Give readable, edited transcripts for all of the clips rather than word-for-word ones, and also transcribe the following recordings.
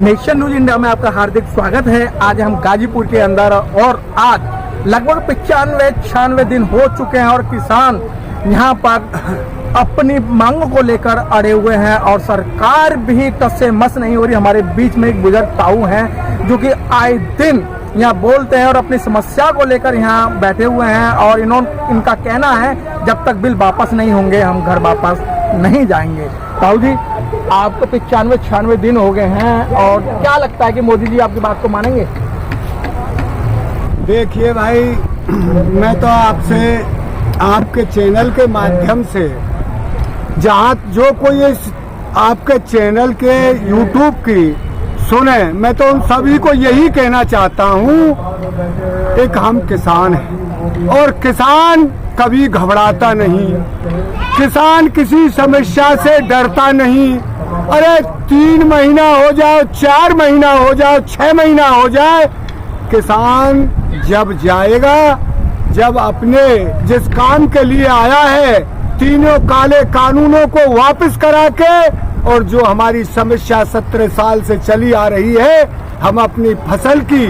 Nation news India में आपका हार्दिक स्वागत है। आज हम गाजीपुर के अंदर और आज लगभग 95-96 दिन हो चुके हैं और किसान यहां पर अपनी मांगों को लेकर अड़े हुए हैं और सरकार भी टस से मस नहीं हो रही। हमारे बीच में एक बुजुर्ग ताऊ हैं जो कि आए दिन यहाँ बोलते हैं और अपनी समस्या को लेकर यहाँ बैठे हुए हैं और इनका कहना है जब तक बिल वापस नहीं होंगे हम घर वापस नहीं जाएंगे। ताऊ जी, आपको 95-96 दिन हो गए हैं और क्या लगता है कि मोदी जी आपकी बात को मानेंगे? देखिए भाई, मैं तो आपसे आपके चैनल के माध्यम से जहाँ जो कोई इस आपके चैनल के यूट्यूब की सुने, मैं तो उन सभी को यही कहना चाहता हूँ, एक हम किसान हैं और किसान कभी घबराता नहीं, किसान किसी समस्या से डरता नहीं। अरे 3 महीना हो जाए, 4 महीना हो जाए, 6 महीना हो जाए, किसान जब जाएगा, जब अपने जिस काम के लिए आया है तीनों काले कानूनों को वापस करा के और जो हमारी समस्या 17 साल से चली आ रही है, हम अपनी फसल की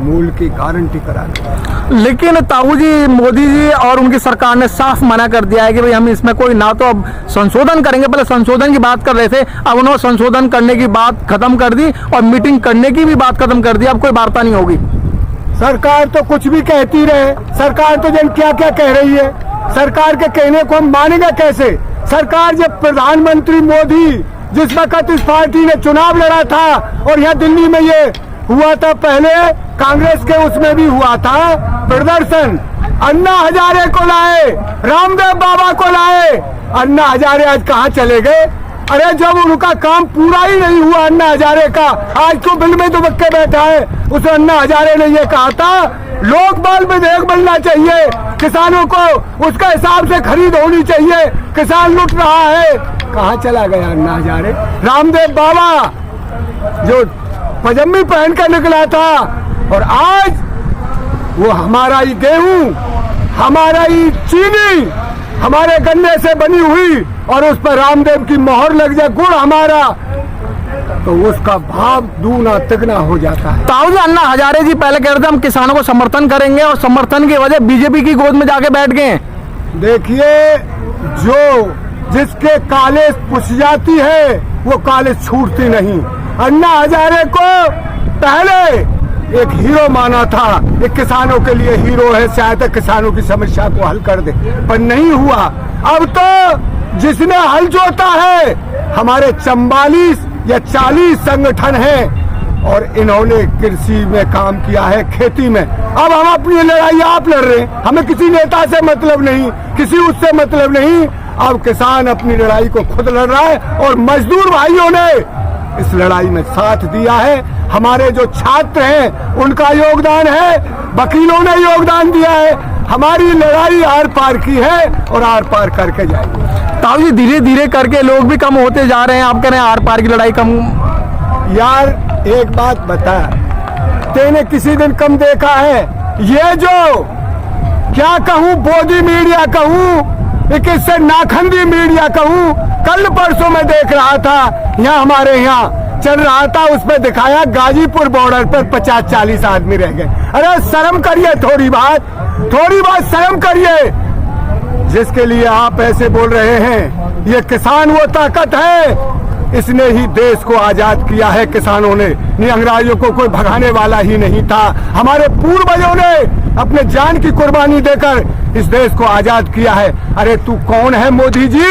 मूल की गारंटी करा दें। लेकिन ताऊ जी, मोदी जी और उनकी सरकार ने साफ मना कर दिया है कि भाई हम इसमें कोई ना तो अब संशोधन करेंगे। पहले संशोधन की बात कर रहे थे, अब उन्होंने संशोधन करने की बात खत्म कर दी और मीटिंग करने की भी बात खत्म कर दी। अब कोई वार्ता नहीं होगी। सरकार तो कुछ भी कहती रहे, सरकार तो जन क्या क्या कह रही है, सरकार के कहने को हम मानेंगे कैसे? सरकार जब प्रधानमंत्री मोदी जिस वक्त इस पार्टी ने चुनाव लड़ा था और यहाँ दिल्ली में ये हुआ था, पहले कांग्रेस के उसमें भी हुआ था प्रदर्शन, अन्ना हजारे को लाए, रामदेव बाबा को लाए। अन्ना हजारे आज कहाँ चले गए? अरे जब उनका काम पूरा ही नहीं हुआ अन्ना हजारे का, आज तो बिल में तो बक्के बैठा है। उस अन्ना हजारे ने ये कहा था लोकपाल विधेयक बनना चाहिए, किसानों को उसके हिसाब से खरीद होनी चाहिए, किसान लुट रहा है। कहाँ चला गया अन्ना हजारे? रामदेव बाबा जो पजामी पहन कर निकला था और आज वो हमारा ही गेहूं, हमारा ही चीनी, हमारे गन्ने से बनी हुई और उस पर रामदेव की मोहर लग जाए, गुड़ हमारा, तो उसका भाव दूना तिगना हो जाता है। ताऊ जी, अन्ना हजारे जी पहले कह रहे थे हम किसानों को समर्थन करेंगे और समर्थन की वजह बीजेपी की गोद में जाके बैठ गए। देखिए, जो जिसके काले पुछ जाती है वो काले छूटती नहीं। अन्ना हजारे को पहले एक हीरो माना था, एक किसानों के लिए हीरो है, शायद किसानों की समस्या को हल कर दे, पर नहीं हुआ। अब तो जिसने हल जोता है हमारे 44 या 40 संगठन हैं और इन्होंने कृषि में काम किया है, खेती में। अब हम अपनी लड़ाई आप लड़ रहे हैं, हमें किसी नेता से मतलब नहीं, किसी उससे मतलब नहीं। अब किसान अपनी लड़ाई को खुद लड़ रहा है और मजदूर भाइयों ने इस लड़ाई में साथ दिया है। हमारे जो छात्र हैं उनका योगदान है, वकीलों ने योगदान दिया है। हमारी लड़ाई आर पार की है और आर पार करके जाएगी। ताऊ जी, धीरे धीरे करके लोग भी कम होते जा रहे हैं, आप कह रहे हैं आर पार की लड़ाई कम। यार एक बात बता, तेने किसी दिन कम देखा है? ये जो क्या कहूँ, बोधी मीडिया कहूँ, किससे नाखंडी मीडिया कहूँ, कल परसों में देख रहा था, यहाँ हमारे यहाँ चल रहा था, उसमें दिखाया गाजीपुर बॉर्डर पर 50-40 आदमी रह गए। अरे शर्म करिए, थोड़ी बात शर्म करिए। जिसके लिए आप ऐसे बोल रहे हैं, ये किसान वो ताकत है, इसने ही देश को आजाद किया है। किसानों ने, अंग्रेजों को कोई भगाने वाला ही नहीं था। हमारे पूर्वजों ने अपने जान की कुर्बानी देकर इस देश को आजाद किया है। अरे तू कौन है मोदी जी?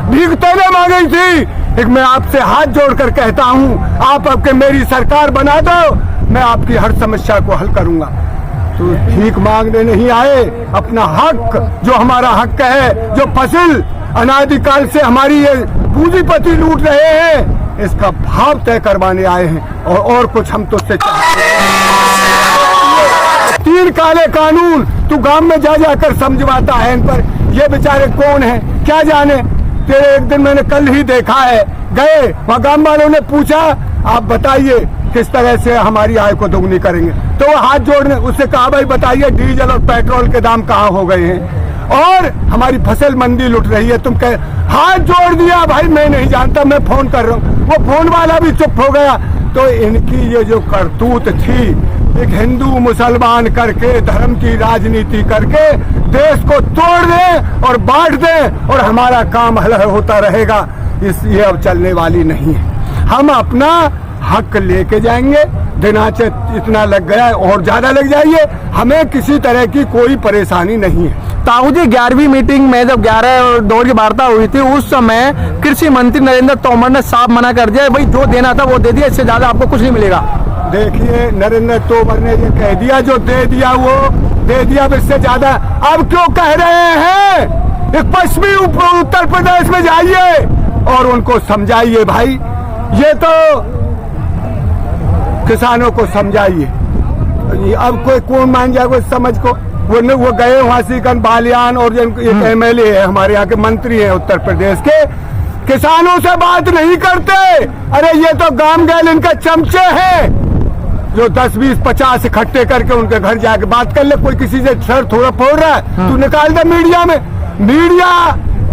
भीख तूने मांगी थी। एक मैं आपसे हाथ जोड़कर कहता हूँ, आप आपके मेरी सरकार बना दो, मैं आपकी हर समस्या को हल करूंगा। तो भीख मांगने नहीं आए, अपना हक, जो हमारा हक है, जो फसल अनादिकाल से हमारी ये पूंजीपति लूट रहे हैं, इसका भाव तय करवाने आए हैं और कुछ हम तो उससे चाहते हैं। 3 काले कानून तू गांव में जा जाकर समझवाता है इन पर। ये बेचारे कौन है क्या जाने। तेरे एक दिन मैंने कल ही देखा है, गए वहाँ गांव वालों ने पूछा, आप बताइए किस तरह से हमारी आय को दोगुनी करेंगे। तो वो हाथ जोड़ने, उससे कहा भाई बताइए डीजल और पेट्रोल के दाम कहाँ हो गए हैं। और हमारी फसल मंडी लुट रही है। तुम कह हाथ जोड़ दिया भाई, मैं नहीं जानता, मैं फोन कर रहा हूँ, वो फोन वाला भी चुप हो गया। तो इनकी ये जो करतूत थी, एक हिंदू मुसलमान करके धर्म की राजनीति करके देश को तोड़ दें और बांट दें और हमारा काम हल होता रहेगा, ये अब चलने वाली नहीं है। हम अपना हक लेके जाएंगे, दिनाचे इतना लग गया है और ज्यादा लग जाइए, हमें किसी तरह की कोई परेशानी नहीं है। ताऊ जी, 11वीं मीटिंग में जब 11 दौर की वार्ता हुई थी, उस समय कृषि मंत्री नरेंद्र तोमर ने साफ मना कर दिया, भाई जो देना था वो दे दिया, इससे ज्यादा आपको कुछ नहीं मिलेगा। देखिए, नरेंद्र तोमर ने ये कह दिया, जो दे दिया वो दे दिया, इससे ज्यादा अब क्यों कह रहे हैं? एक पश्चिमी उत्तर प्रदेश में जाइए और उनको समझाइए, भाई ये तो किसानों को समझाइए। अब कोई कौन मान जाए कोई समझ को? वो गए वहां सिकन बालियान और एक एमएलए है हमारे यहाँ के, मंत्री हैं उत्तर प्रदेश के, किसानों से बात नहीं करते। अरे ये तो गांव गैल इनका चमचे हैं, जो 10, 20, 50 इकट्ठे करके उनके घर जाके बात कर ले। कोई किसी से सर थोड़ा फोड़ रहा है, तू निकाल दे मीडिया में। मीडिया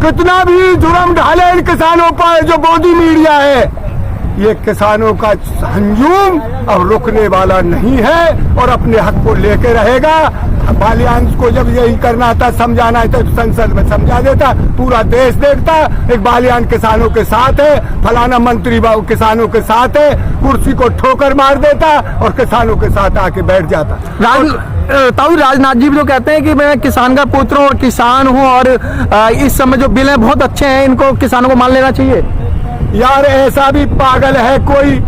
कितना भी जुर्म ढाले इन किसानों पर, जो मोदी मीडिया है, ये किसानों का हंजूम अब रुकने वाला नहीं है और अपने हक को लेके रहेगा। बालियान को जब यही करना था, समझाना है, तो संसद में समझा देता, पूरा देश देखता। एक बालियान किसानों के साथ है, फलाना मंत्री बाबू किसानों के साथ है, कुर्सी को ठोकर मार देता और किसानों के साथ आके बैठ जाता। ताऊ, राजनाथ जी भी तो कहते हैं कि मैं किसान का पुत्र हूँ और किसान हूँ, और इस समय जो बिल है बहुत अच्छे हैं, इनको किसानों को मान लेना चाहिए। यार, ऐसा भी पागल है कोई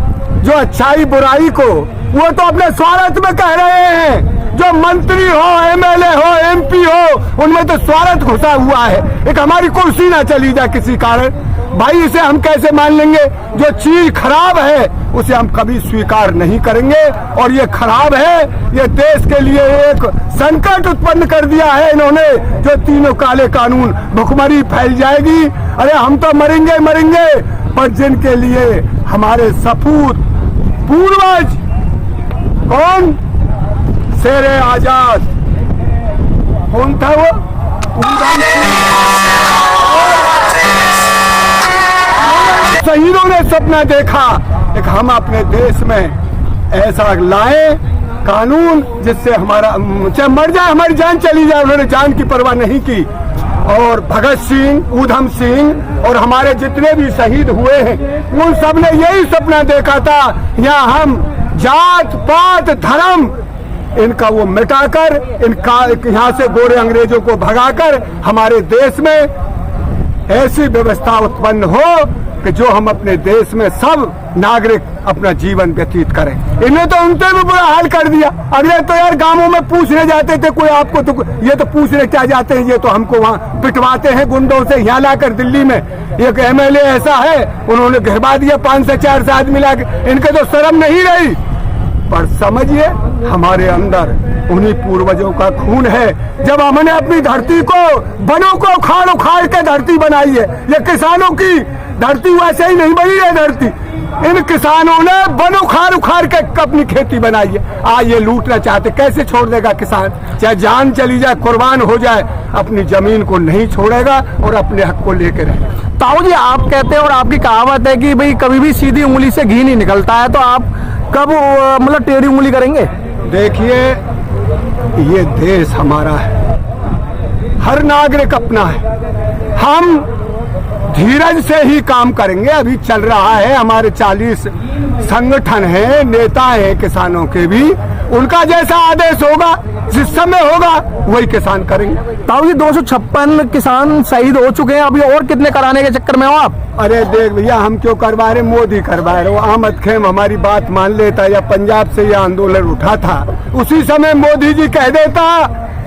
जो अच्छाई बुराई को, वो तो अपने स्वार्थ में कह रहे हैं। जो मंत्री हो, एमएलए हो, एमपी हो, उनमें तो स्वार्थ घुसा हुआ है। एक हमारी कुर्सी ना चली जाए किसी कारण, भाई इसे हम कैसे मान लेंगे? जो चीज खराब है उसे हम कभी स्वीकार नहीं करेंगे, और ये खराब है, ये देश के लिए एक संकट उत्पन्न कर दिया है इन्होंने। जो तीनों काले कानून, भुखमरी फैल जाएगी। अरे हम तो मरेंगे मरेंगे, पर जिनके लिए हमारे सपूत पूर्वज, कौन शेर आजाद, कौन था वो, शहीदों ने सपना देखा एक हम अपने देश में ऐसा लाए कानून जिससे हमारा, चाहे मर जाए हमारी जान चली जाए, उन्होंने जान की परवाह नहीं की। और भगत सिंह, ऊधम सिंह और हमारे जितने भी शहीद हुए हैं, उन सब ने यही सपना देखा था, यहाँ हम जात पात धर्म इनका वो मिटाकर, इनका यहाँ से गोरे अंग्रेजों को भगाकर हमारे देश में ऐसी व्यवस्था उत्पन्न हो कि जो हम अपने देश में सब नागरिक अपना जीवन व्यतीत करें। इन्हें तो उनसे भी बुरा हाल कर दिया। अगले तो यार गांवों में पूछने जाते थे, कोई आपको तो ये तो पूछने क्या जाते हैं, ये तो हमको वहाँ पिटवाते हैं गुंडों से। यहाँ लाकर दिल्ली में एक एमएलए ऐसा है, उन्होंने घिरवा दिया 5 से 4 आदमी लाकर, इनके तो शर्म नहीं रही। पर समझिए, हमारे अंदर उन्हीं पूर्वजों का खून है। जब हमने अपनी धरती को, वनों को उखाड़ उखाड़ के धरती बनाई है, ये किसानों की धरती वैसे ही नहीं बनी है धरती, इन किसानों ने वन उखाड़ उखाड़ के अपनी खेती बनाई है। आज ये लूटना चाहते, कैसे छोड़ देगा किसान? चाहे जान चली जाए, कुर्बान हो जाए, अपनी जमीन को नहीं छोड़ेगा और अपने हक को लेकर रहेगा। ताऊ जी, आप कहते हैं और आपकी कहावत है कि भाई कभी भी सीधी उंगली से घी नहीं निकलता है, तो आप कब मतलब टेढ़ी उंगली करेंगे? देखिए, ये देश हमारा है, हर नागरिक अपना है, हम धीरज से ही काम करेंगे। अभी चल रहा है, हमारे 40 संगठन हैं, नेता हैं किसानों के भी, उनका जैसा आदेश होगा, जिस समय होगा वही किसान करेंगे। ताऊ जी, 256 किसान शहीद हो चुके हैं, अभी और कितने कराने के चक्कर में हो आप? अरे देख भैया, हम क्यों करवा रहे, मोदी करवा रहे। वो अहमद खेम हमारी बात मान लेता, या पंजाब से यह आंदोलन उठा था, उसी समय मोदी जी कह देता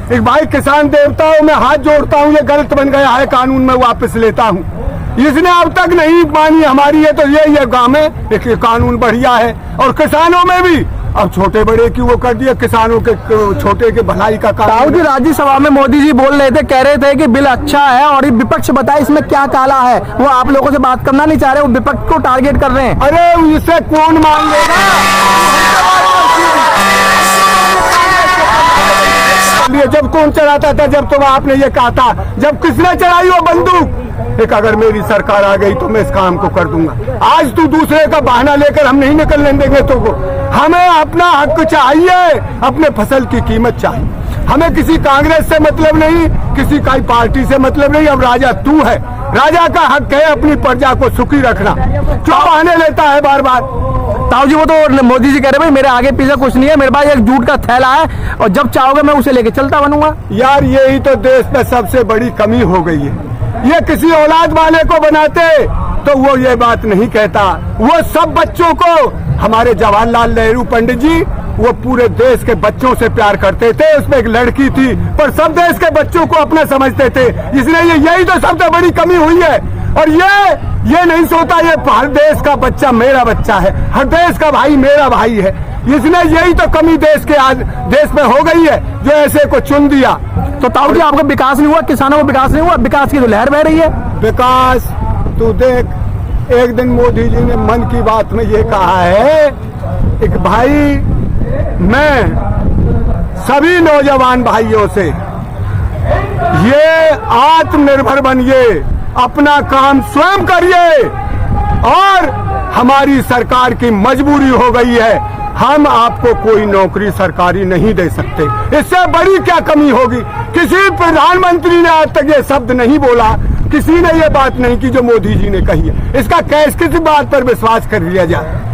एक भाई किसान देवता हूँ, मैं हाथ जोड़ता हूँ, ये गलत बन गया है कानून, में वापस लेता हूँ। इसने अब तक नहीं मानी हमारी, ये तो यही है गाँव में एक कानून बढ़िया है। और किसानों में भी अब छोटे बड़े की वो कर दिया, किसानों के छोटे के भलाई का काम। ताऊ जी, राज्यसभा में मोदी जी बोल रहे थे, कह रहे थे कि बिल अच्छा है, और ये विपक्ष बताए इसमें क्या काला है, वो आप लोगों से बात करना नहीं चाह रहे, वो विपक्ष को टारगेट कर रहे हैं। अरे इसे कौन मांगेगा? कर लिए। जब कौन चलाता था? जब तो आपने ये कहा था, जब किसने चलाई वो बंदूक? एक अगर मेरी सरकार आ गई तो मैं इस काम को कर दूंगा। आज तू दूसरे का बहाना लेकर हम नहीं निकलने देंगे तो को। हमें अपना हक चाहिए, अपने फसल की कीमत चाहिए। हमें किसी कांग्रेस से मतलब नहीं, किसी का पार्टी से मतलब नहीं। अब राजा तू है, राजा का हक है अपनी प्रजा को सुखी रखना। क्यों बहाने लेता है बार बार? ताऊ जी वो तो मोदी जी कह रहे भाई मेरे आगे पीछे कुछ नहीं है, मेरे पास एक जूट का थैला है और जब चाहोगे मैं उसे लेके चलता बनूंगा। यार यही तो देश में सबसे बड़ी कमी हो गई है। ये किसी औलाद वाले को बनाते तो वो ये बात नहीं कहता। वो सब बच्चों को, हमारे जवाहरलाल नेहरू पंडित जी वो पूरे देश के बच्चों से प्यार करते थे। उसमें एक लड़की थी पर सब देश के बच्चों को अपना समझते थे। इसलिए यही तो सबसे बड़ी कमी हुई है। और ये नहीं सोचता ये हर देश का बच्चा मेरा बच्चा है, हर देश का भाई मेरा भाई है। इसने यही तो कमी देश के आज देश में हो गई है, जो ऐसे को चुन दिया। तो ताऊ जी आपका विकास नहीं हुआ, किसानों का विकास नहीं हुआ, विकास की तो लहर बह रही है। विकास तू देख, एक दिन मोदी जी ने मन की बात में ये कहा है एक भाई मैं सभी नौजवान भाइयों से ये आत्मनिर्भर बनिए, अपना काम स्वयं करिए। और हमारी सरकार की मजबूरी हो गई है, हम आपको कोई नौकरी सरकारी नहीं दे सकते। इससे बड़ी क्या कमी होगी? किसी प्रधानमंत्री ने आज तक ये शब्द नहीं बोला, किसी ने ये बात नहीं की जो मोदी जी ने कही है। इसका किस बात पर विश्वास कर लिया जाए?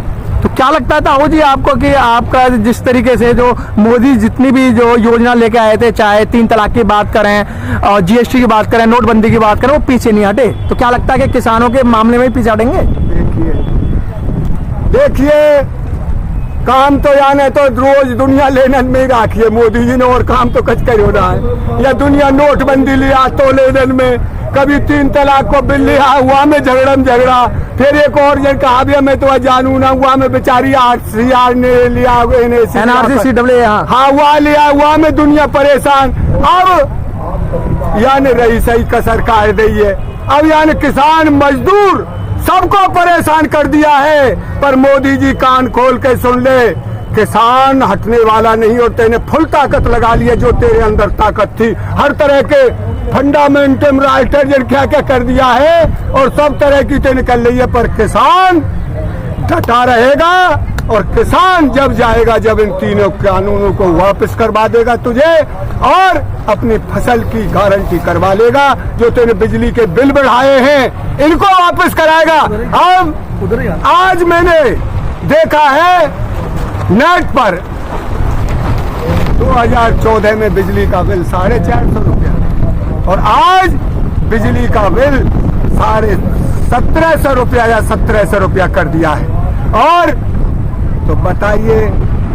तो क्या लगता था वो जी आपको कि आपका जिस तरीके से जो मोदी जितनी भी जो योजना लेके आए थे, चाहे 3 तलाक की बात करें और जीएसटी की बात करें, नोटबंदी की बात करें, वो पीछे नहीं हटे, तो क्या लगता है कि किसानों के मामले में पीछे हटेंगे? देखिए काम तो यानी तो रोज दुनिया लेनन में राखिए मोदी जी ने, और काम तो कच कर हो रहा है। या दुनिया नोटबंदी लिया तो लेनन में, कभी 3 तलाक को बिल लिया हुआ में झगड़ा, फिर एक और जन कहा भी मैं तो जानू ना हुआ में बेचारी आर ने लिया NRC हाँ हुआ लिया हुआ में दुनिया परेशान। अब यानी रही सही का सरकार दी है, अब यानी किसान मजदूर सबको परेशान कर दिया है। पर मोदी जी कान खोल के सुन ले, किसान हटने वाला नहीं। और तेने फुल ताकत लगा ली है, जो तेरे अंदर ताकत थी हर तरह के फंडामेंटल राइटर जिन क्या क्या कर दिया है और सब तरह की तेने कर ली है। पर किसान डटा रहेगा और किसान जब जाएगा, जब इन तीनों कानूनों को वापस करवा देगा तुझे और अपनी फसल की गारंटी करवा लेगा। जो तेने बिजली के बिल बढ़ाए हैं इनको वापस कराएगा। अब आज मैंने देखा है नेट पर 2014 में बिजली का बिल 450 रुपया और आज बिजली का बिल 1750 रुपया या 1700 रुपया कर दिया है। और तो बताइए,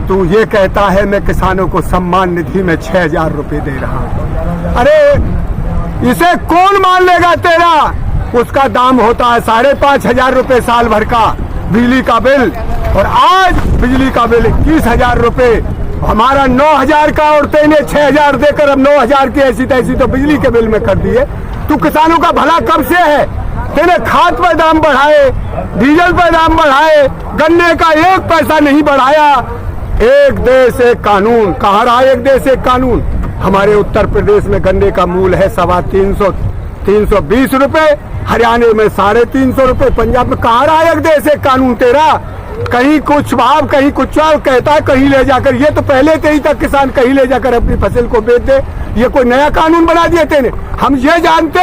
तू ये कहता है मैं किसानों को सम्मान निधि में 6000 रुपये दे रहा हूं। अरे इसे कौन मान लेगा तेरा? उसका दाम होता है 5500 रुपये साल भर का बिजली का बिल, और आज बिजली का बिल 21,000 रुपये, हमारा 9,000 का, और तेने 6,000 देकर अब 9,000 की ऐसी तैसी तो बिजली के बिल में कर दिए। तू किसानों का भला कब से है? तेने खाद पर दाम बढ़ाए, डीजल पर दाम बढ़ाए, गन्ने का 1 पैसा नहीं बढ़ाया। एक देश एक कानून, कहाँ रहा एक देश एक कानून? हमारे उत्तर प्रदेश में गन्ने का मूल्य है 320 रुपए, हरियाणा में 350 रुपए, पंजाब में। कहाँ रहा एक देश एक कानून तेरा? कहीं कुछ भाव कहीं कुछ कहता है, कहीं ले जाकर, ये तो पहले से ही तक किसान कहीं ले जाकर अपनी फसल को बेच दे। ये कोई नया कानून बना दिए तेने? हम ये जानते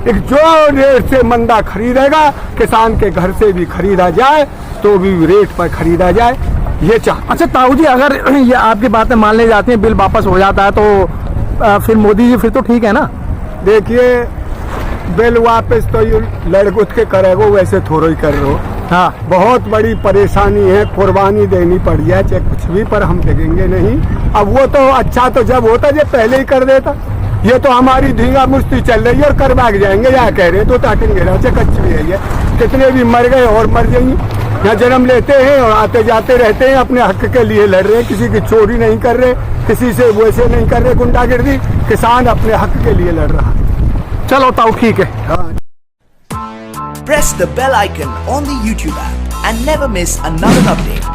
कि जो रेट से मंदा खरीदेगा, किसान के घर से भी खरीदा जाए तो भी रेट पर खरीदा जाए, ये चाह। अच्छा ताऊ जी, अगर ये आपकी बातें मान ली जाती हैं, बिल वापस हो जाता है तो फिर मोदी जी फिर तो ठीक है ना? देखिए बिल वापस तो ये लड़गुथ के करेगो, वैसे थोड़ा ही कर रहे हो। हाँ, बहुत बड़ी परेशानी है, कुर्बानी देनी पड़ जाए चाहे कुछ भी, पर हम देंगे नहीं। अब वो तो अच्छा तो जब होता जब पहले ही कर देता। ये तो हमारी धींगा मुश्ती चल रही है और कर भाग जाएंगे, या कह रहे तो ताटेंगे चाहे कच्ची भी है। कितने भी मर गए और मर जाएंगे। यहाँ जन्म लेते हैं और आते जाते रहते हैं, अपने हक के लिए लड़ रहे हैं, किसी की चोरी नहीं कर रहे, किसी से वैसे नहीं कर रहे गुंडागिर्दी। किसान अपने हक के लिए लड़ रहा है। चलो ताऊ ठीक है। हाँ। Press the bell icon on the YouTube app and never miss another update.